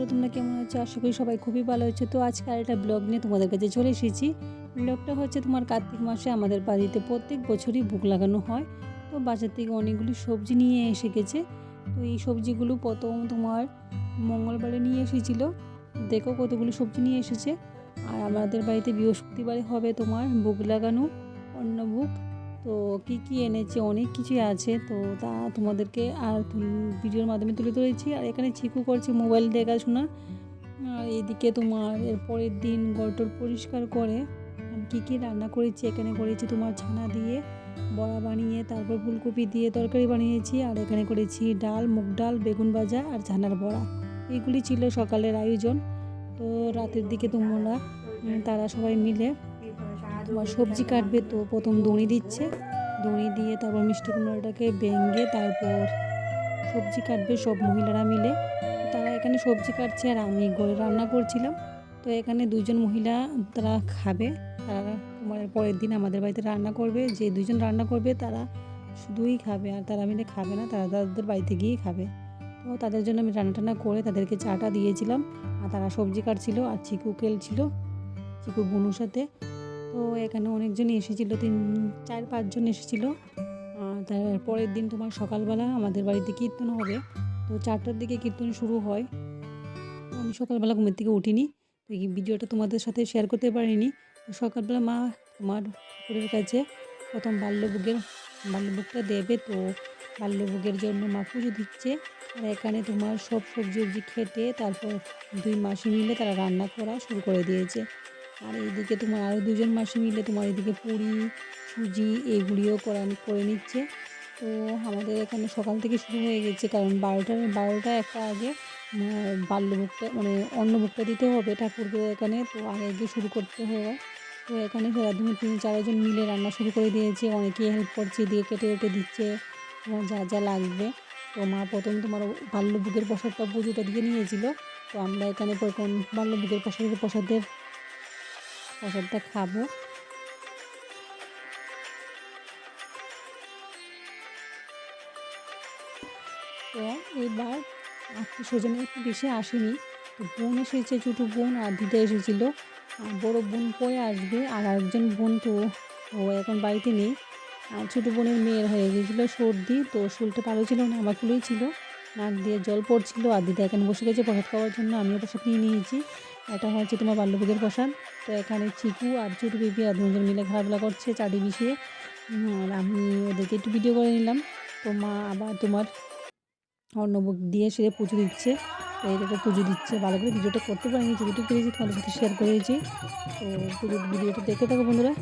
বন্ধুরা, তোমরা কেমন আছো? আশা করি সবাই খুবই ভালো আছো। তো আজকে আরেকটা ব্লগ নিয়ে তোমাদের কাছে চলে এসেছি। ব্লগটা হচ্ছে তোমার কার্তিক মাসে আমাদের বাড়িতে প্রত্যেক বছরই ভোগ লাগানো হয়। তো বাজার থেকে অনেকগুলি সবজি নিয়ে এসে গেছে। তো এই সবজিগুলো প্রথম তোমার মঙ্গলবারে নিয়ে এসেছিল। দেখো কতগুলো সবজি নিয়ে এসেছে। আর আমাদের বাড়িতে বৃহস্পতিবারে হবে তোমার ভোগ লাগানো অন্নভোগ। তো কি এনেছে অনেক কিছুই আছে, তো তা তোমাদেরকে আর ভিডিওর মাধ্যমে তুলে ধরেছি। আর এখানে চিকু করছে মোবাইল দেখাশোনা। আর এদিকে তোমার এর পরের দিন ঘরটর পরিষ্কার করে কী রান্না করেছি, এখানে করেছি তোমার ছানা দিয়ে বড়া বানিয়ে, তারপর ফুলকপি দিয়ে তরকারি বানিয়েছি। আর এখানে করেছি ডাল, মুগ ডাল, বেগুন ভাজা আর ছানার বড়া। এইগুলি ছিল সকালের আয়োজন। তো রাতের দিকে তোমরা তারা সবাই মিলে তোমার সবজি কাটবে। তো প্রথম দড়ি দিচ্ছে, দড়ি দিয়ে তারপর মিষ্টি কুমড়োটাকে ভেঙে তারপর সবজি কাটবে সব মহিলারা মিলে। তারা এখানে সবজি কাটছে আর আমি ঘরে রান্না করছিলাম। তো এখানে দুইজন মহিলা তারা খাবে, তারা তোমার পরের দিন আমাদের বাড়িতে রান্না করবে। যে দুইজন রান্না করবে তারা শুধুই খাবে, আর তারা মিলে খাবে না, তারা তাদের বাড়িতে গিয়েই খাবে। তো তাদের জন্য আমি রান্না করে তাদেরকে চাটা দিয়েছিলাম। আর তারা সবজি কাটছিল আর চিকু খেলছিল চিকুর বোনুর সাথে। তো এখানে অনেকজনই এসেছিলো, 4-5 জন এসেছিলো। তার পরের দিন তোমার সকালবেলা আমাদের বাড়িতে কীর্তন হবে। তো 4টার দিকে কীর্তন শুরু হয়। আমি সকালবেলা ঘুমের থেকে উঠিনি, তো এই ভিডিওটা তোমাদের সাথে শেয়ার করতে পারিনি। তো সকালবেলা মা তোমার ঠাকুরের কাছে প্রথম বাল্যভোগটা দেবে। তো বাল্যভোগের জন্য মা পুজো দিচ্ছে। আর এখানে তোমার সব সবজি খেটে তারপর 2 মাসি মিলে তারা রান্না করা শুরু করে দিয়েছে। আর এইদিকে তোমার আরও 2জন মাসি মিলে তোমার এদিকে পুরি, সুজি এগুলিও করে নিচ্ছে। তো আমাদের এখানে সকাল থেকে শুরু হয়ে গেছে, কারণ 12টা 1টা আগে বাল্যভোগটা মানে অন্নভোগটা দিতে হবে ঠাকুরকে এখানে। তো আগে গিয়ে শুরু করতে হবে। তো এখানে সারাদিন 3-4 জন মিলে রান্না শুরু করে দিয়েছে। অনেকেই হেল্প করছে, দিয়ে কেটে দিচ্ছে তোমার যা যা লাগবে। তো মা প্রথম তোমার বাল্যভোগের পুজোটা দিয়ে নিয়েছিল। তো আমরা এখানে এখন বাল্যভোগের প্রসাদটা খাবো। তো এবার আত্মীয়স্বজন একটু বেশি আসেনি। তো বোন এসেছে, ছোটো বোন আর দিদা এসেছিলো। বড় বোন পরে আসবে, আর একজন বোন তো ও এখন বাড়িতে নেই। আর ছোটো বোনের মেয়ের হয়ে গিয়েছিলো সর্দি, তো শরীরটা ভালো ছিল না, আমার কুলেই ছিল, নাক দিয়ে জল পড়ছিল। আর দিদা এখানে বসে গেছে প্রসাদ খাওয়ার জন্য। আমিও প্রসাদ নিয়ে নিয়েছি। এটা হচ্ছে তোমার বাল্যভোগের প্রসাদ। তো এখানে চিকু আর ছোটো বেবি আর 2জন মিলে খেলাধুলা করছে চাটি বিষিয়ে। আর আমি ওদেরকে একটু ভিডিও করে নিলাম। তো মা আবার তোমার অন্নভোগ দিয়ে সে পুজো দিচ্ছে। তো এরকম পুজো দিচ্ছে, ভালো করে ভিডিওটা করতে পারিনি, যেটুকু পেরেছি তোমাদের সাথে শেয়ার করেছি। তো পুজোর ভিডিওটা দেখতে থাকো বন্ধুরা।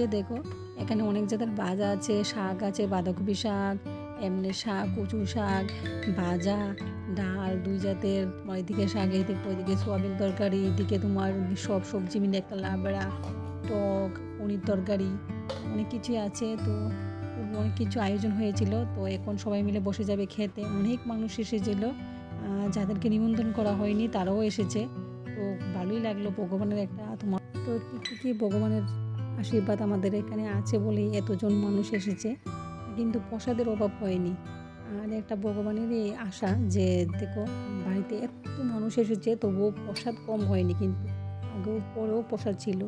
হয়েছে দেখো, এখানে অনেক জাতের ভাজা আছে, শাক আছে, বাঁধাকপি শাক, এমনি শাক, কচু শাক, ভাজা, ডাল 2 জাতের, তোমার এদিকে শাক, ওইদিকে সোয়াবিন তরকারি, এদিকে তোমার সব সবজি মিলে একটা লাবড়া, টক, পনির তরকারি, অনেক কিছুই আছে। তো অনেক কিছু আয়োজন হয়েছিল। তো এখন সবাই মিলে বসে যাবে খেতে। অনেক মানুষ এসেছিল, যাদেরকে নিমন্ত্রণ করা হয়নি তারাও এসেছে। তো ভালোই লাগলো, ভগবানের একটা তোমার তো ঠিকই ভগবানের আশীর্বাদ আমাদের এখানে আছে বলেই এতজন মানুষ এসেছে, কিন্তু প্রসাদের অভাব হয়নি। আর একটা ভগবানেরই আশা যে দেখো, বাড়িতে এত মানুষ এসেছে তবুও প্রসাদ কম হয়নি, কিন্তু আগেও পরেও প্রসাদ ছিল।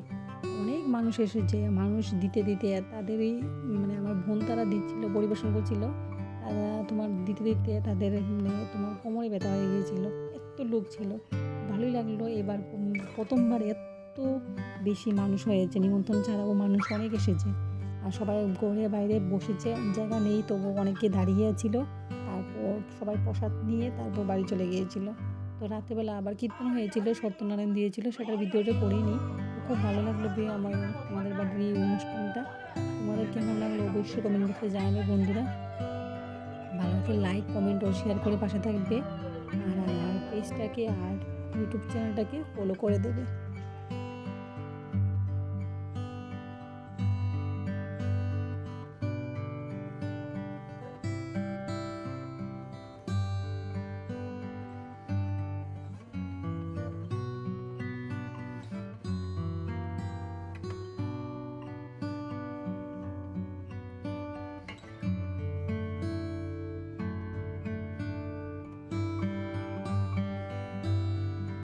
অনেক মানুষ এসেছে, মানুষ দিতে দিতে তাদেরই মানে আমার বোন তারা দিচ্ছিল, পরিবেশন করছিল, তারা তোমার দিতে দিতে তাদের মানে তোমার কোমরে ব্যথা হয়ে গিয়েছিল, এত লোক ছিল। ভালোই লাগলো। এবার প্রথমবার এত বেশি মানুষ হয়েছে, নিমন্ত্রণ ছাড়াও মানুষ অনেক এসেছে। আর সবাই ঘরে বাইরে বসেছে, জায়গা নেই তবু অনেকে দাঁড়িয়ে ছিল। তারপর সবাই প্রসাদ নিয়ে তারপর বাড়ি চলে গিয়েছিল। তো রাত্রেবেলা আবার কীর্তন হয়েছিল, সত্যনারায়ণ দিয়েছিল, সেটার ভিডিওটা করিনি। খুব ভালো লাগলো আমাদের বাড়ির এই অনুষ্ঠানটা। তোমাদের কেমন লাগলো অবশ্যই কমেন্ট বক্সে জানাবে বন্ধুরা। ভালো লাগলে লাইক, কমেন্ট ও শেয়ার করে পাশে থাকবে। আর আমার পেজটাকে আর ইউটিউব চ্যানেলটাকে ফলো করে দেবে।